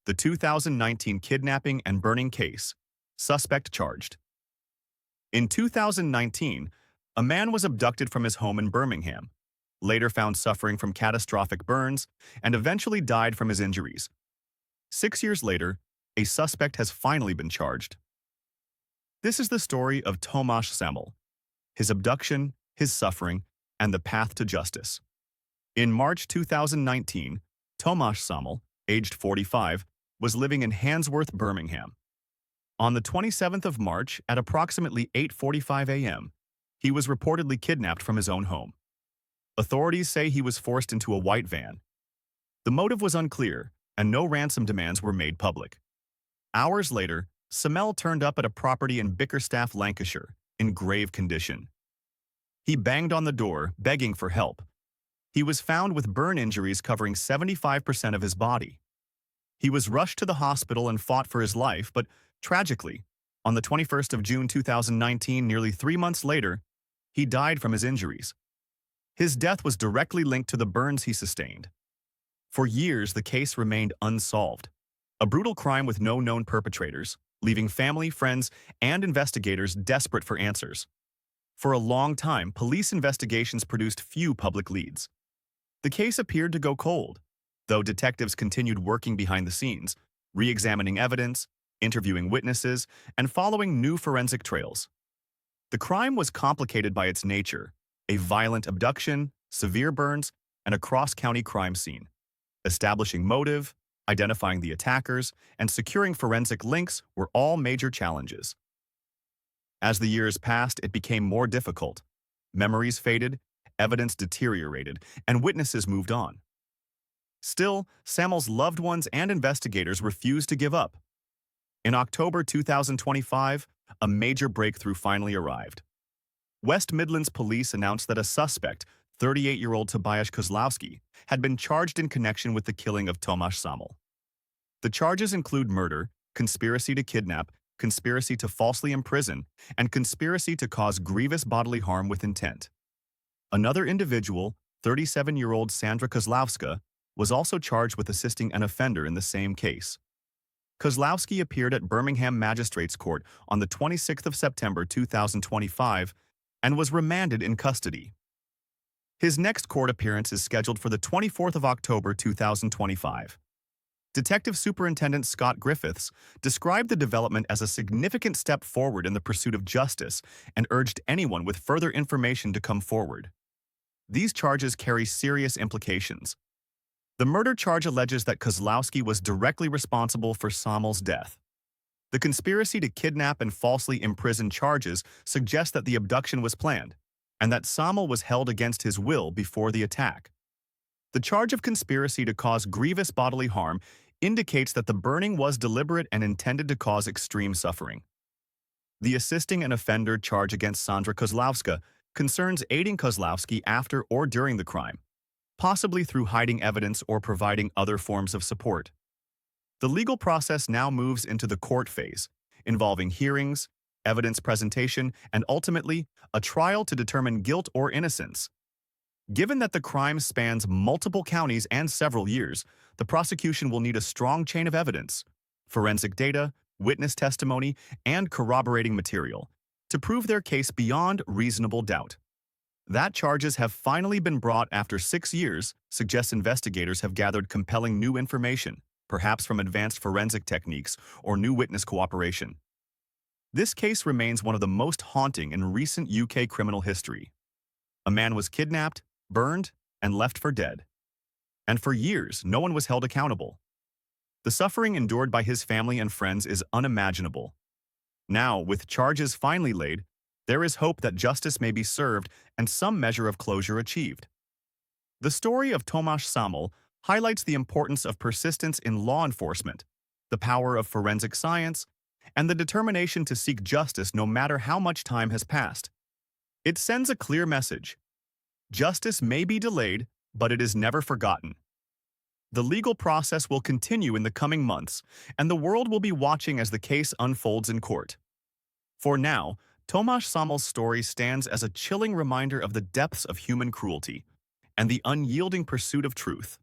The 2019 Kidnapping and Burning Case. Suspect charged. In 2019, a man was abducted from his home in Birmingham, later found suffering from catastrophic burns, and eventually died from his injuries. 6 years later, a suspect has finally been charged. This is the story of Tomasz Samel, his abduction, his suffering, and the path to justice. In March 2019, Tomasz Samel, aged 45, was living in Handsworth, Birmingham. On the 27th of March, at approximately 8:45 a.m., he was reportedly kidnapped from his own home. Authorities say he was forced into a white van. The motive was unclear, and no ransom demands were made public. Hours later, Samel turned up at a property in Bickerstaffe, Lancashire, in grave condition. He banged on the door, begging for help. He was found with burn injuries covering 75% of his body. He was rushed to the hospital and fought for his life, but tragically, on the 21st of June 2019, nearly 3 months later, he died from his injuries. His death was directly linked to the burns he sustained. For years, the case remained unsolved. A brutal crime with no known perpetrators, leaving family, friends, and investigators desperate for answers. For a long time, police investigations produced few public leads. The case appeared to go cold, though detectives continued working behind the scenes, re-examining evidence, interviewing witnesses, and following new forensic trails. The crime was complicated by its nature: a violent abduction, severe burns, and a cross-county crime scene. Establishing motive, identifying the attackers, and securing forensic links were all major challenges. As the years passed, it became more difficult. Memories faded, evidence deteriorated, and witnesses moved on. Still, Samel's loved ones and investigators refused to give up. In October 2025, a major breakthrough finally arrived. West Midlands police announced that a suspect, 38-year-old Tomasz Kozlowski, had been charged in connection with the killing of Tomasz Samel. The charges include murder, conspiracy to kidnap, conspiracy to falsely imprison, and conspiracy to cause grievous bodily harm with intent. Another individual, 37-year-old Sandra Kozlowska, was also charged with assisting an offender in the same case. Kozlowski appeared at Birmingham Magistrates Court on the 26th of September 2025 and was remanded in custody. His next court appearance is scheduled for the 24th of October 2025. Detective Superintendent Scott Griffiths described the development as a significant step forward in the pursuit of justice and urged anyone with further information to come forward. These charges carry serious implications. The murder charge alleges that Kozlowski was directly responsible for Samel's death. The conspiracy to kidnap and falsely imprison charges suggest that the abduction was planned, and that Samel was held against his will before the attack. The charge of conspiracy to cause grievous bodily harm indicates that the burning was deliberate and intended to cause extreme suffering. The assisting an offender charge against Sandra Kozlowska concerns aiding Kozlowski after or during the crime, possibly through hiding evidence or providing other forms of support. The legal process now moves into the court phase, involving hearings, evidence presentation, and ultimately, a trial to determine guilt or innocence. Given that the crime spans multiple counties and several years, the prosecution will need a strong chain of evidence, forensic data, witness testimony, and corroborating material to prove their case beyond reasonable doubt. That charges have finally been brought after 6 years suggests investigators have gathered compelling new information, perhaps from advanced forensic techniques or new witness cooperation. This case remains one of the most haunting in recent UK criminal history. A man was kidnapped, burned, and left for dead. And for years, no one was held accountable. The suffering endured by his family and friends is unimaginable. Now, with charges finally laid, there is hope that justice may be served and some measure of closure achieved. The story of Tomasz Samel highlights the importance of persistence in law enforcement, the power of forensic science, and the determination to seek justice no matter how much time has passed. It sends a clear message. Justice may be delayed, but it is never forgotten. The legal process will continue in the coming months, and the world will be watching as the case unfolds in court. For now, Tomasz Samel's story stands as a chilling reminder of the depths of human cruelty and the unyielding pursuit of truth.